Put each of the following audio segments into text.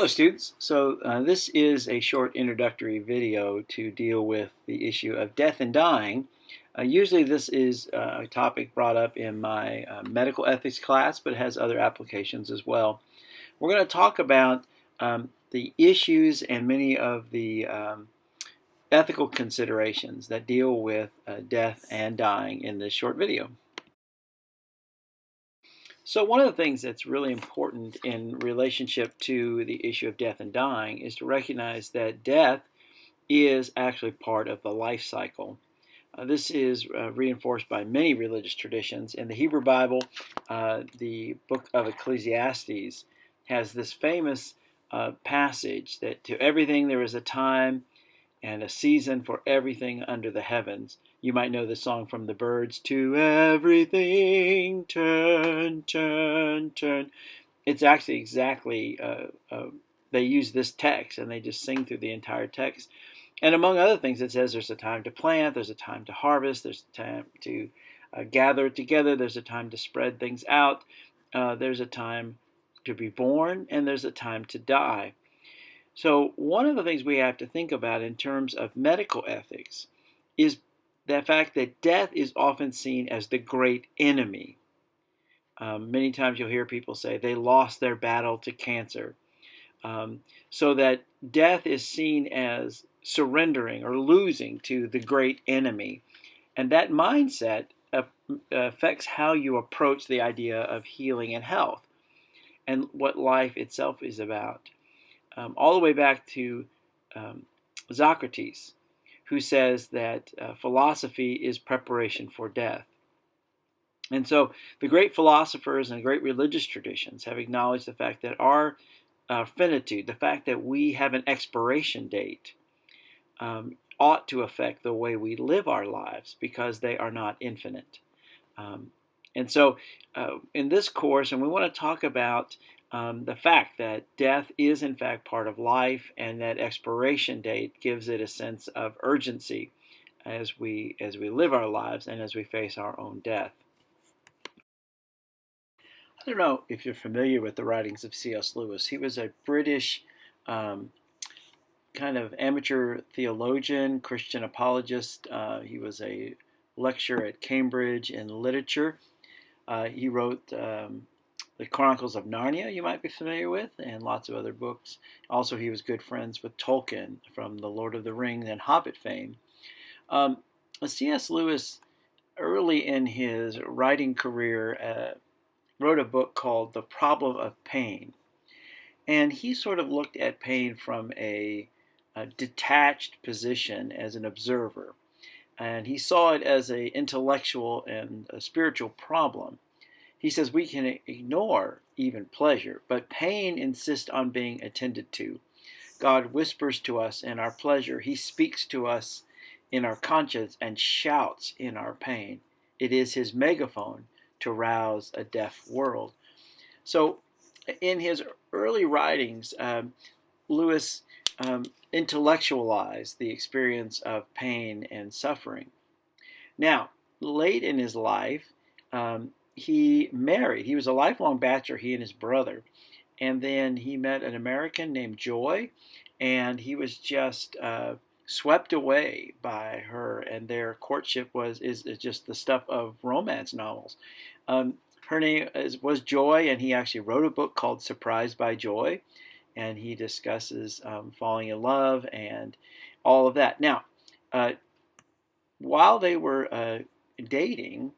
Hello students, this is a short introductory video to deal with the issue of death and dying. Usually this is a topic brought up in my medical ethics class, but it has other applications as well. We're going to talk about the issues and many of the ethical considerations that deal with death and dying in this short video. So one of the things that's really important in relationship to the issue of death and dying is to recognize that death is actually part of the life cycle. This is reinforced by many religious traditions. In the Hebrew Bible, the book of Ecclesiastes has this famous passage that to everything there is a time and a season for everything under the heavens. You might know the song from the Byrds, to everything turn, turn, turn. It's actually exactly, they use this text and they just sing through the entire text. And among other things, it says there's a time to plant, there's a time to harvest, there's a time to gather together, there's a time to spread things out, there's a time to be born, and there's a time to die. So one of the things we have to think about in terms of medical ethics is the fact that death is often seen as the great enemy. Many times you'll hear people say they lost their battle to cancer. So that death is seen as surrendering or losing to the great enemy. And that mindset affects how you approach the idea of healing and health and what life itself is about. All the way back to Socrates, who says that philosophy is preparation for death. And so the great philosophers and great religious traditions have acknowledged the fact that our finitude, the fact that we have an expiration date, ought to affect the way we live our lives because they are not infinite. And so in this course, and we want to talk about the fact that death is in fact part of life, and that expiration date gives it a sense of urgency as we live our lives and as we face our own death. I don't know if you're familiar with the writings of C.S. Lewis. He was a British kind of amateur theologian, Christian apologist. He was a lecturer at Cambridge in literature. He wrote the Chronicles of Narnia, you might be familiar with, and lots of other books. Also, he was good friends with Tolkien from the Lord of the Rings and Hobbit fame. C.S. Lewis, early in his writing career, wrote a book called The Problem of Pain. And he sort of looked at pain from a detached position as an observer. And he saw it as an intellectual and a spiritual problem. He says we can ignore even pleasure, but pain insists on being attended to. God whispers to us in our pleasure. He speaks to us in our conscience and shouts in our pain. It is his megaphone to rouse a deaf world. So in his early writings, Lewis intellectualized the experience of pain and suffering. Now, late in his life, he married. He was a lifelong bachelor, he and his brother. And then he met an American named Joy, and he was just swept away by her. And their courtship is just the stuff of romance novels. Her name was Joy, and he actually wrote a book called Surprised by Joy, and he discusses falling in love and all of that. Now, while they were dating,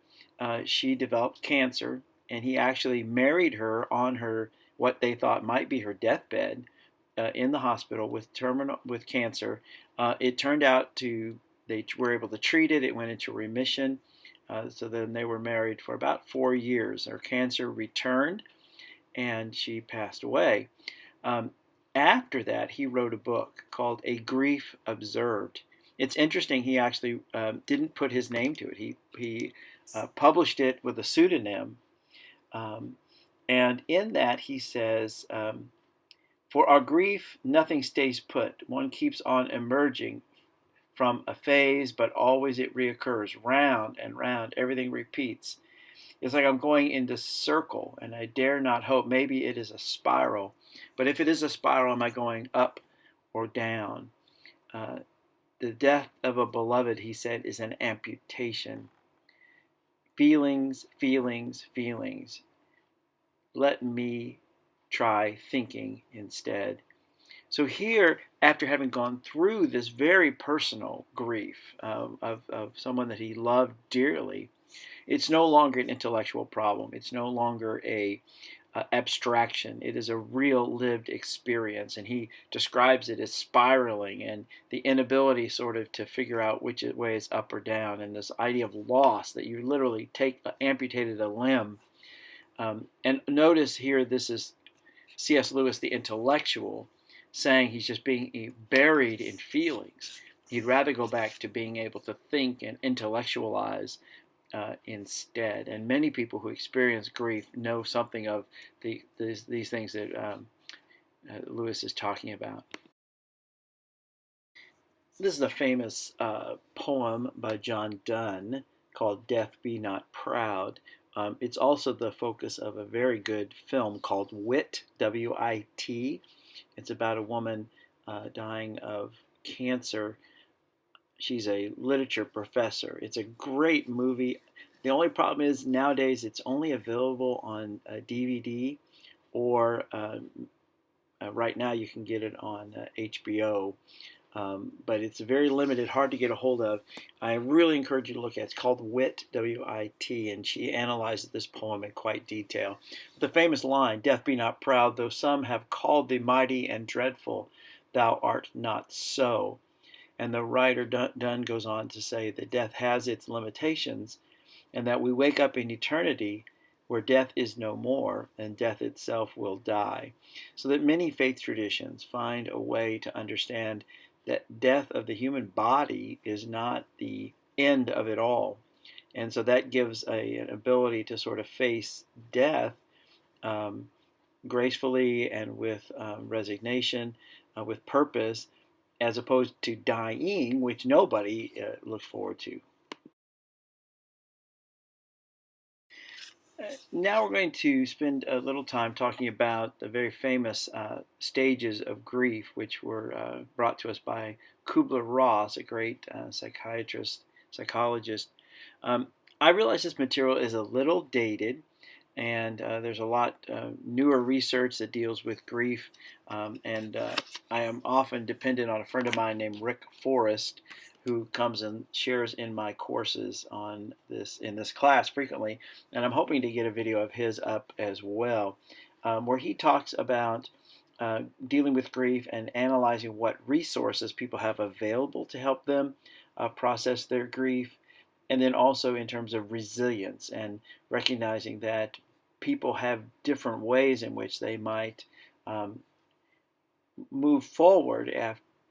she developed cancer, and he actually married her on her what they thought might be her deathbed in the hospital with cancer. It turned out they were able to treat it. It went into remission. So then they were married for about 4 years. Her cancer returned, and she passed away. After that, he wrote a book called A Grief Observed. It's interesting, he actually didn't put his name to it. He published it with a pseudonym. And in that he says, for our grief, nothing stays put. One keeps on emerging from a phase, but always it reoccurs round and round. Everything repeats. It's like I'm going in this circle, and I dare not hope. Maybe it is a spiral, but if it is a spiral, am I going up or down? Uh, the death of a beloved, he said, is an amputation. Feelings, feelings, feelings. Let me try thinking instead. So here, after having gone through this very personal grief of someone that he loved dearly, it's no longer an intellectual problem. It's no longer a abstraction. It is a real lived experience, and he describes it as spiraling and the inability sort of to figure out which way is up or down, and this idea of loss that you literally amputated a limb. And notice here, this is C.S. Lewis, the intellectual, saying he's just being buried in feelings. He'd rather go back to being able to think and intellectualize instead. And many people who experience grief know something of these things that Lewis is talking about. This is a famous poem by John Donne called Death Be Not Proud. It's also the focus of a very good film called Wit, W-I-T. It's about a woman dying of cancer. She's a literature professor. It's a great movie. The only problem is nowadays it's only available on DVD, or right now you can get it on HBO. But it's very limited, hard to get a hold of. I really encourage you to look at it. It's called Wit, W-I-T, and she analyzes this poem in quite detail. The famous line, "Death be not proud, though some have called thee mighty and dreadful, thou art not so." And the writer Donne goes on to say that death has its limitations, and that we wake up in eternity where death is no more, and death itself will die. So that many faith traditions find a way to understand that death of the human body is not the end of it all. And so that gives an ability to sort of face death um, gracefully and with resignation, with purpose, as opposed to dying, which nobody looks forward to. Now we're going to spend a little time talking about the very famous stages of grief, which were brought to us by Kubler-Ross, a great psychologist. Um, I realize this material is a little dated, and there's a lot newer research that deals with grief, and I am often dependent on a friend of mine named Rick Forrest, who comes and shares in my courses on this in this class frequently, and I'm hoping to get a video of his up as well, where he talks about dealing with grief and analyzing what resources people have available to help them process their grief, and then also in terms of resilience and recognizing that people have different ways in which they might um, move forward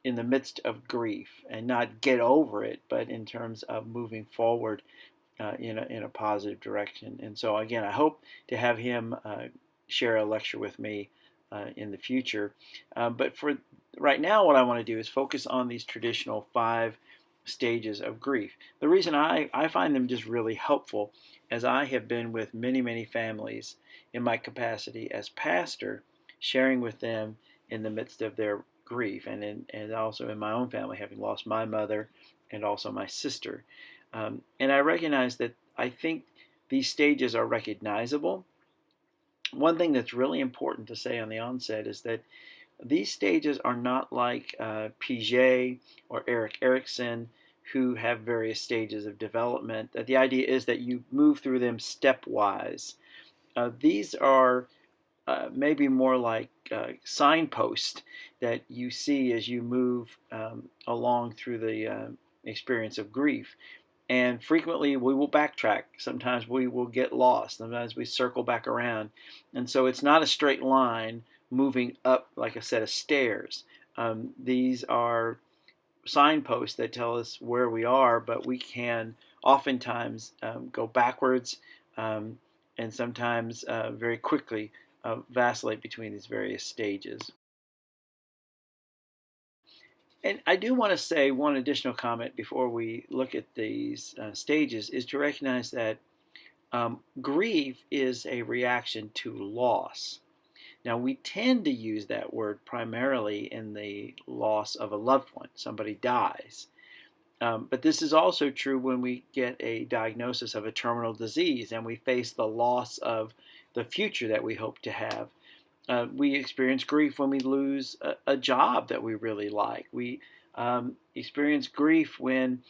in the midst of grief, and not get over it, but in terms of moving forward in a positive direction. And so again, I hope to have him share a lecture with me in the future. But for right now, what I want to do is focus on these traditional 5 stages of grief. The reason I find them just really helpful, as I have been with many, many families in my capacity as pastor, sharing with them in the midst of their grief, and also in my own family, having lost my mother and also my sister. And I recognize that I think these stages are recognizable. One thing that's really important to say on the onset is that these stages are not like Piaget or Erik Erikson, who have various stages of development. The idea is that you move through them stepwise. These are maybe more like signposts that you see as you move along through the experience of grief. And frequently we will backtrack. Sometimes we will get lost. Sometimes we circle back around. And so it's not a straight line moving up like a set of stairs. These are signposts that tell us where we are, but we can oftentimes go backwards, and sometimes very quickly vacillate between these various stages. And I do want to say one additional comment before we look at these stages, is to recognize that Grief is a reaction to loss. Now, we tend to use that word primarily in the loss of a loved one. Somebody dies. But this is also true when we get a diagnosis of a terminal disease and we face the loss of the future that we hope to have. We experience grief when we lose a job that we really like. We experience grief when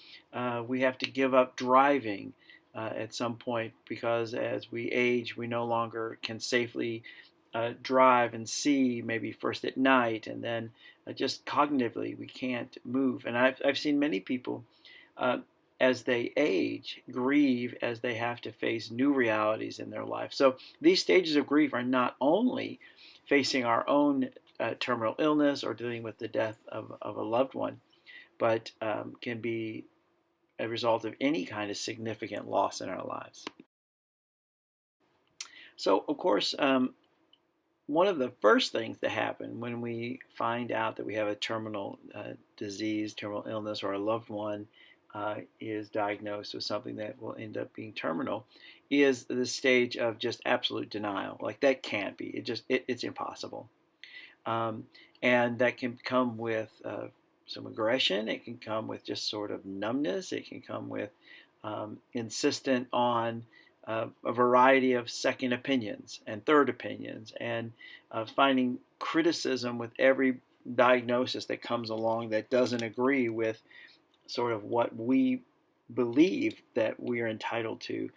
we have to give up driving at some point because as we age, we no longer can safely drive and see, maybe first at night, and then just cognitively we can't move. And I've seen many people uh, as they age grieve as they have to face new realities in their life. So these stages of grief are not only facing our own terminal illness or dealing with the death of a loved one, but can be a result of any kind of significant loss in our lives. So, of course, one of the first things that happen when we find out that we have a terminal disease, terminal illness, or a loved one is diagnosed with something that will end up being terminal, is the stage of just absolute denial. Like that can't be. It's impossible. Um, and that can come with some aggression. It can come with just sort of numbness. It can come with insistent on a variety of second opinions and third opinions, and finding criticism with every diagnosis that comes along that doesn't agree with sort of what we believe that we are entitled to.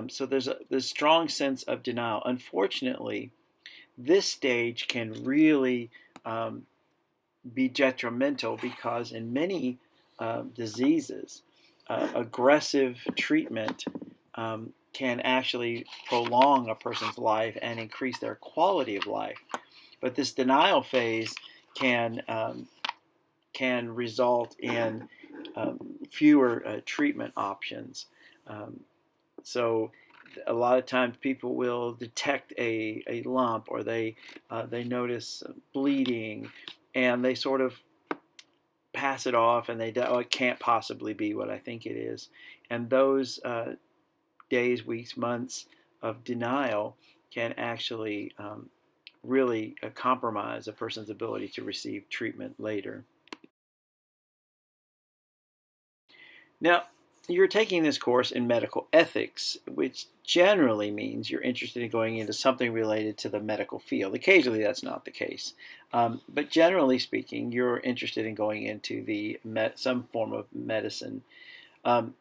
So there's this strong sense of denial. Unfortunately, this stage can really um, be detrimental because in many diseases, aggressive treatment can actually prolong a person's life and increase their quality of life. But this denial phase can can result in fewer treatment options. Um, so a lot of times people will detect a lump or they notice bleeding and they sort of pass it off and oh, it can't possibly be what I think it is. And those days, weeks, months of denial can actually really compromise a person's ability to receive treatment later. Now, you're taking this course in medical ethics, which generally means you're interested in going into something related to the medical field. Occasionally, that's not the case. But generally speaking, you're interested in going into some form of medicine. Um,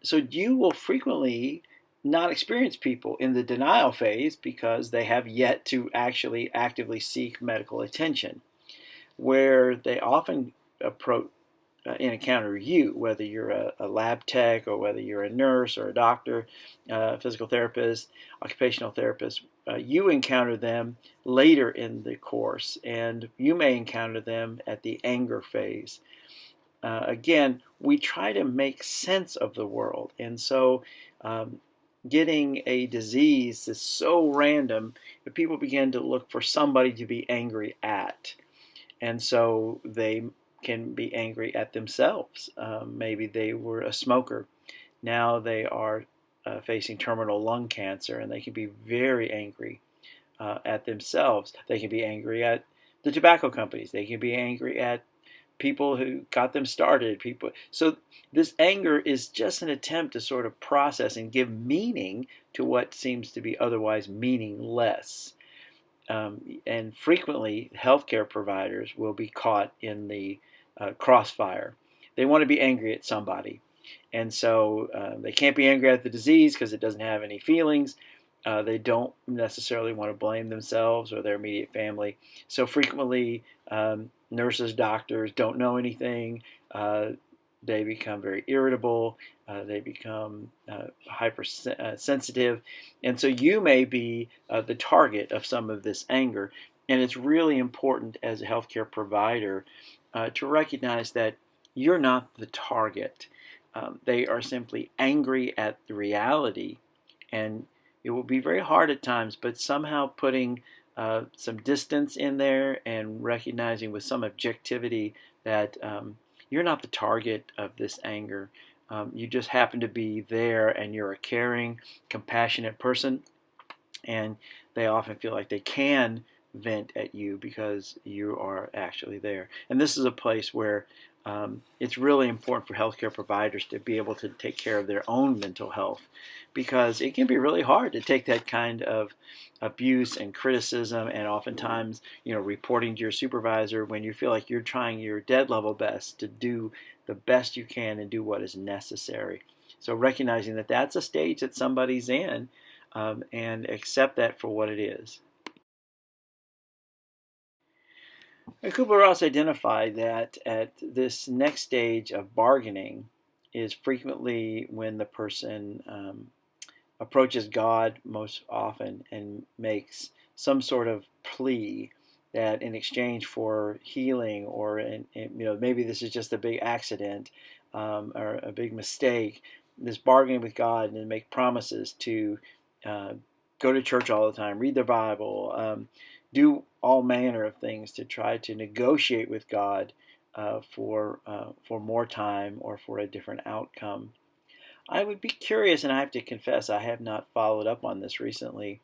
so you will frequently not experience people in the denial phase because they have yet to actually actively seek medical attention, where they often approach encounter you, whether you're a lab tech or whether you're a nurse or a doctor, physical therapist, occupational therapist. You encounter them later in the course, and you may encounter them at the anger phase. Again, we try to make sense of the world, and so getting a disease that's so random that people begin to look for somebody to be angry at. And so they can be angry at themselves. Maybe they were a smoker. Now they are facing terminal lung cancer and they can be very angry at themselves. They can be angry at the tobacco companies. They can be angry at people who got them started. So this anger is just an attempt to sort of process and give meaning to what seems to be otherwise meaningless. And frequently, healthcare providers will be caught in the crossfire. They want to be angry at somebody. And so they can't be angry at the disease because it doesn't have any feelings. They don't necessarily want to blame themselves or their immediate family. So frequently, nurses, doctors don't know anything. They become very irritable. They become hypersensitive. And so you may be the target of some of this anger. And it's really important as a healthcare provider to recognize that you're not the target. They are simply angry at the reality. And it will be very hard at times, but somehow putting some distance in there and recognizing with some objectivity that you're not the target of this anger. You just happen to be there, and you're a caring, compassionate person, and they often feel like they can vent at you because you are actually there. And this is a place where it's really important for healthcare providers to be able to take care of their own mental health, because it can be really hard to take that kind of abuse and criticism, and oftentimes, reporting to your supervisor when you feel like you're trying your dead level best to do the best you can and do what is necessary. So recognizing that that's a stage that somebody's in, and accept that for what it is. And Kubler-Ross identified that at this next stage of bargaining is frequently when the person approaches God most often and makes some sort of plea that in exchange for healing, or maybe this is just a big accident, or a big mistake, this bargaining with God and make promises to uh, go to church all the time, read the Bible, do all manner of things to try to negotiate with God for more time or for a different outcome. I would be curious, and I have to confess, I have not followed up on this recently.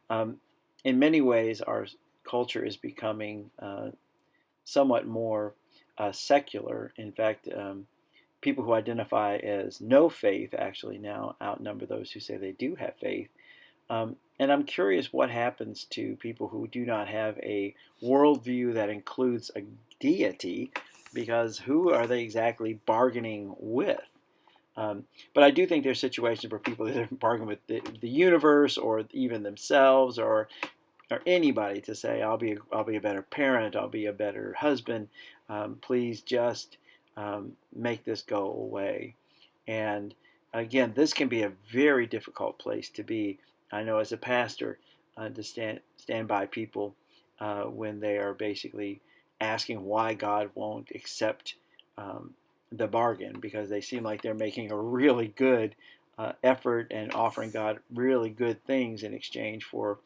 Um, in many ways, our culture is becoming somewhat more secular. In fact, people who identify as no faith actually now outnumber those who say they do have faith. And I'm curious what happens to people who do not have a worldview that includes a deity, because who are they exactly bargaining with? But I do think there's situations where people either bargain with the universe or even themselves, or anybody, to say, I'll be a better parent, I'll be a better husband. Please just make this go away. And again, this can be a very difficult place to be. I know as a pastor, to stand by people when they are basically asking why God won't accept um, the bargain, because they seem like they're making a really good effort and offering God really good things in exchange for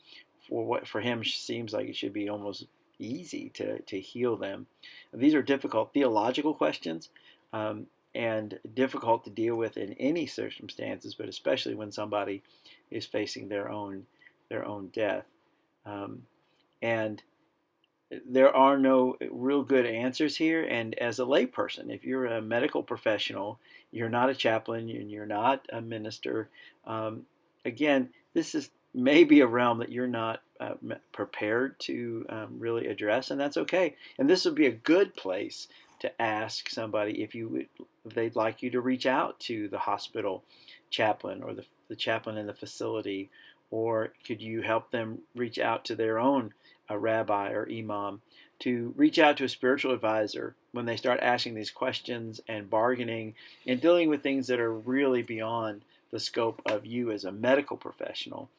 what for him seems like it should be almost easy to heal them. These are difficult theological questions, and difficult to deal with in any circumstances, but especially when somebody is facing their own death. Um, and there are no real good answers here. And as a layperson, if you're a medical professional, you're not a chaplain, and you're not a minister. Um, Again, this is maybe a realm that you're not prepared to really address, and that's okay. And this would be a good place to ask somebody if they'd like you to reach out to the hospital chaplain, or the chaplain in the facility, or could you help them reach out to their own a rabbi or imam, to reach out to a spiritual advisor when they start asking these questions and bargaining and dealing with things that are really beyond the scope of you as a medical professional,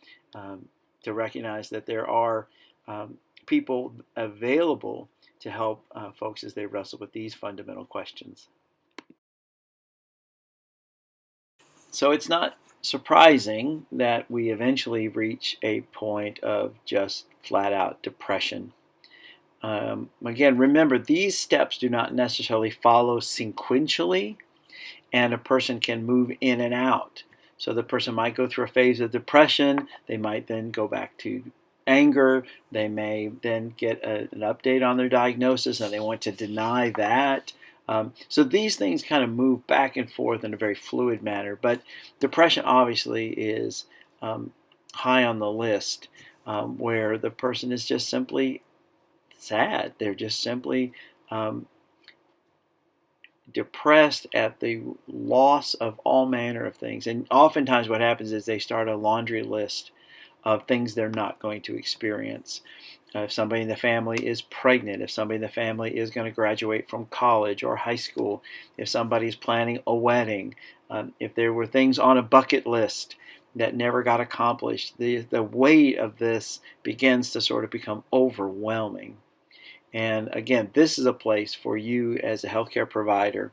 to recognize that there are people available to help folks as they wrestle with these fundamental questions. So it's not surprising that we eventually reach a point of just flat out depression. Again, remember, these steps do not necessarily follow sequentially, and a person can move in and out. So the person might go through a phase of depression, they might then go back to anger, they may then get an update on their diagnosis and they want to deny that. So these things kind of move back and forth in a very fluid manner, but depression obviously is high on the list, where the person is just simply sad. They're just simply um, depressed at the loss of all manner of things. And oftentimes, what happens is they start a laundry list of things they're not going to experience. If somebody in the family is pregnant, if somebody in the family is going to graduate from college or high school, if somebody's planning a wedding, if there were things on a bucket list that never got accomplished, the weight of this begins to sort of become overwhelming. And again, this is a place for you as a healthcare provider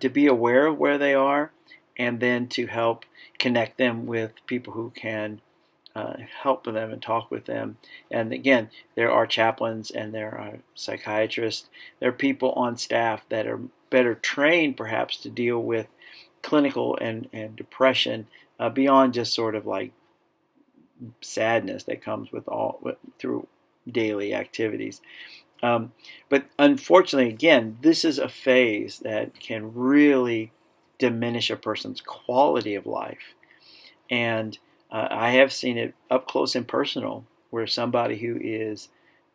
to be aware of where they are, and then to help connect them with people who can help them and talk with them. And again, there are chaplains and there are psychiatrists. There are people on staff that are better trained perhaps to deal with clinical and depression beyond just sort of like sadness that comes through daily activities. But unfortunately, again, this is a phase that can really diminish a person's quality of life. And I have seen it up close and personal where somebody who is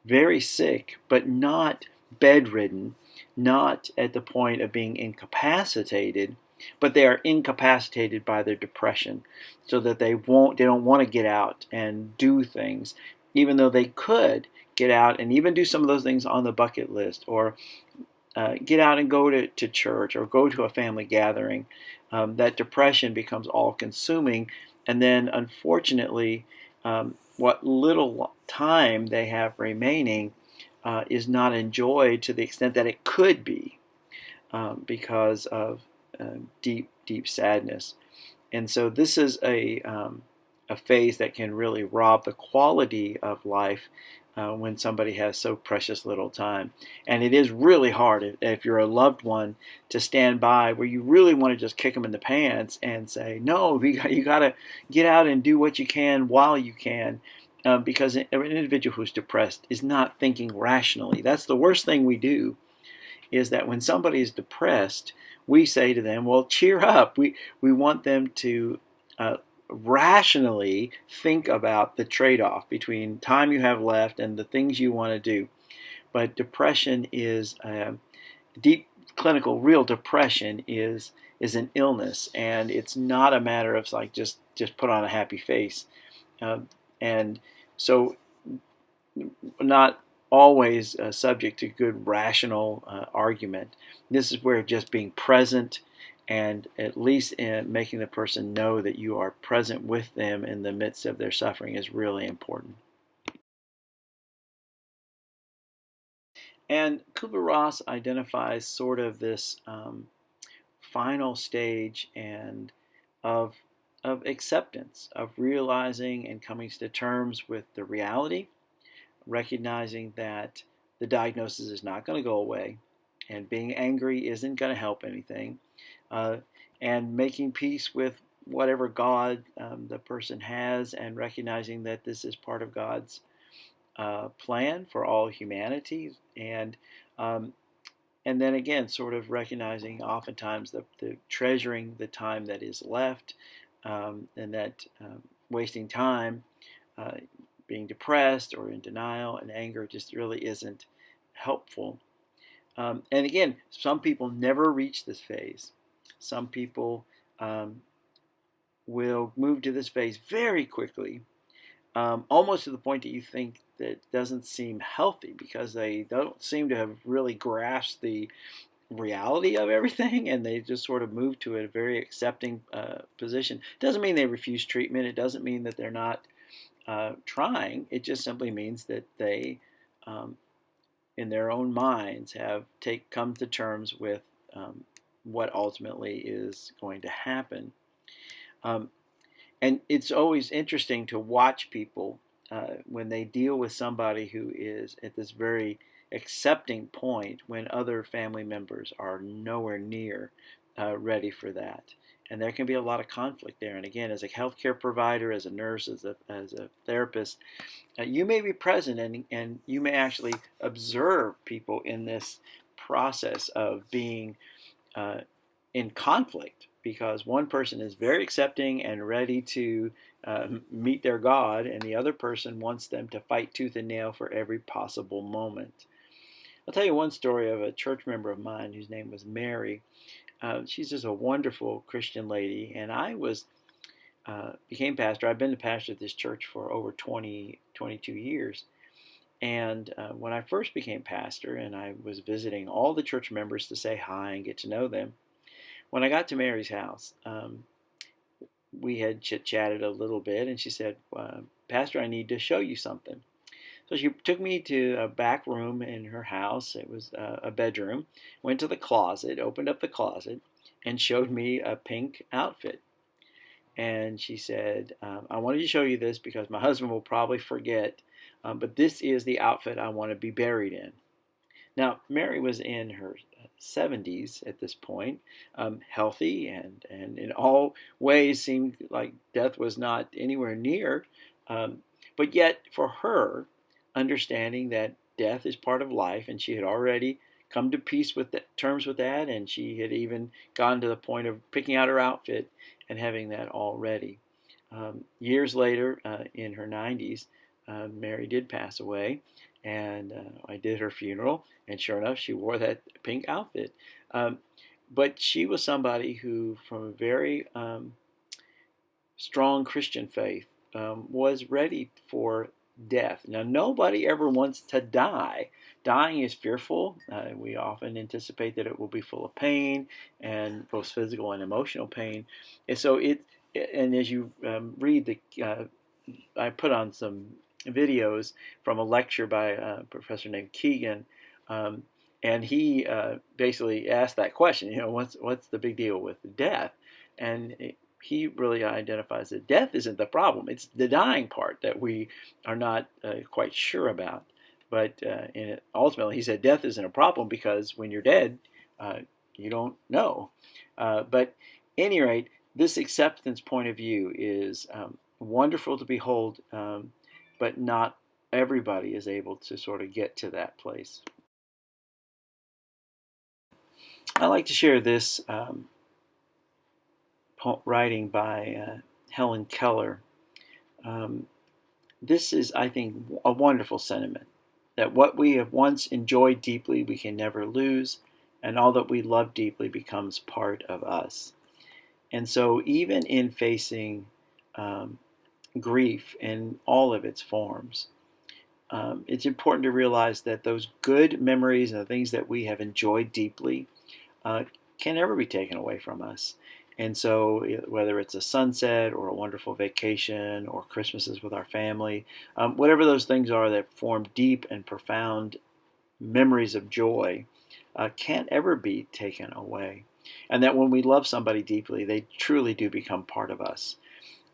very sick, but not bedridden, not at the point of being incapacitated, but they are incapacitated by their depression, so that they don't want to get out and do things, even though they could get out and even do some of those things on the bucket list, or get out and go to church or go to a family gathering. That depression becomes all consuming, and then unfortunately, what little time they have remaining is not enjoyed to the extent that it could be, because of deep, deep sadness. And so this is a phase that can really rob the quality of life when somebody has so precious little time. And it is really hard if you're a loved one to stand by where you really want to just kick them in the pants and say, no, you got to get out and do what you can while you can. Because an individual who's depressed is not thinking rationally. That's the worst thing we do, is that when somebody is depressed, we say to them, well, cheer up. We want them to rationally think about the trade-off between time you have left and the things you want to do. But depression is deep clinical, real depression is an illness, and it's not a matter of like just put on a happy face. And so not always subject to good rational argument. This is where just being present, and at least in making the person know that you are present with them in the midst of their suffering, is really important. And Kubler-Ross identifies sort of this final stage and of acceptance, of realizing and coming to terms with the reality, recognizing that the diagnosis is not going to go away, and being angry isn't going to help anything, uh, and making peace with whatever God the person has, and recognizing that this is part of God's plan for all humanity, um, and then again, sort of recognizing oftentimes the treasuring the time that is left, and that wasting time uh, being depressed or in denial and anger just really isn't helpful. And again, some people never reach this phase. Some people will move to this phase very quickly, almost to the point that you think that doesn't seem healthy, because they don't seem to have really grasped the reality of everything, and they just sort of move to a very accepting position. Doesn't mean they refuse treatment. It doesn't mean that they're not trying. It just simply means that they, um, in their own minds, have come to terms with what ultimately is going to happen. Um, and it's always interesting to watch people when they deal with somebody who is at this very accepting point, when other family members are nowhere near ready for that. And there can be a lot of conflict there. And again, as a healthcare provider, as a nurse, as a therapist, you may be present, and you may actually observe people in this process of being uh, in conflict, because one person is very accepting and ready to meet their God, and the other person wants them to fight tooth and nail for every possible moment. I'll tell you one story of a church member of mine whose name was Mary. She's just a wonderful Christian lady, and I became pastor. I've been the pastor at this church for over 22 years. And when I first became pastor, and I was visiting all the church members to say hi and get to know them, when I got to Mary's house, we had chit-chatted a little bit, and she said, Pastor, I need to show you something. So she took me to a back room in her house. It was a bedroom. Went to the closet, opened up the closet, and showed me a pink outfit. And she said, I wanted to show you this because my husband will probably forget, but this is the outfit I want to be buried in. Now, Mary was in her 70s at this point, healthy and in all ways seemed like death was not anywhere near. Um, but yet, for her, understanding that death is part of life, and she had already come to peace with terms with that, and she had even gone to the point of picking out her outfit and having that all ready. Years later, in her 90s, Mary did pass away, and I did her funeral, and sure enough, she wore that pink outfit. Um, but she was somebody who, from a very strong Christian faith, was ready for death. Now, nobody ever wants to die. Dying is fearful. We often anticipate that it will be full of pain, and both physical and emotional pain. And so and as you read I put on some videos from a lecture by a professor named Keegan, um, and he basically asked that question. What's the big deal with death? And he really identifies that death isn't the problem; it's the dying part that we are not quite sure about. But ultimately, he said death isn't a problem because when you're dead, uh, you don't know. But at any rate, this acceptance point of view is wonderful to behold, but not everybody is able to sort of get to that place. I like to share this writing by Helen Keller. Um, this is, I think, a wonderful sentiment that what we have once enjoyed deeply we can never lose, and all that we love deeply becomes part of us. And so, even in facing um, grief in all of its forms, it's important to realize that those good memories and the things that we have enjoyed deeply uh, can never be taken away from us. And so, whether it's a sunset or a wonderful vacation or Christmases with our family, whatever those things are that form deep and profound memories of joy, can't ever be taken away. And that when we love somebody deeply, they truly do become part of us.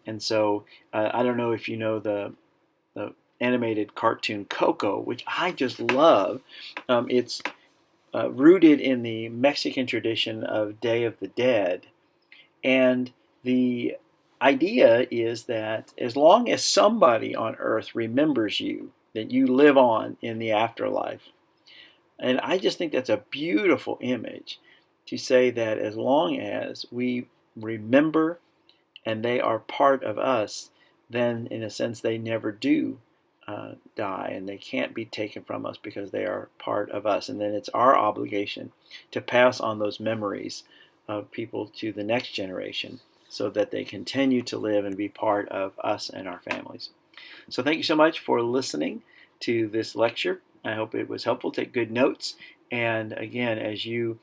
And so, I don't know if you know the animated cartoon Coco, which I just love. It's rooted in the Mexican tradition of Day of the Dead. And the idea is that as long as somebody on earth remembers you, that you live on in the afterlife. And I just think that's a beautiful image to say that as long as we remember and they are part of us, then in a sense they never do die and they can't be taken from us because they are part of us. And then it's our obligation to pass on those memories of people to the next generation so that they continue to live and be part of us and our families. So thank you so much for listening to this lecture. I hope it was helpful. Take good notes. And again, as you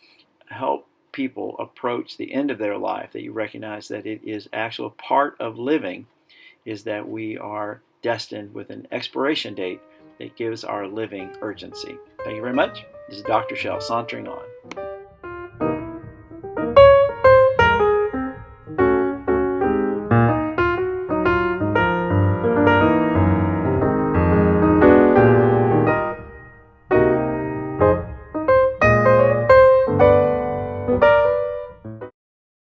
help people approach the end of their life, that you recognize that it is actual part of living is that we are destined with an expiration date that gives our living urgency. Thank you very much. This is Dr. Shell sauntering on.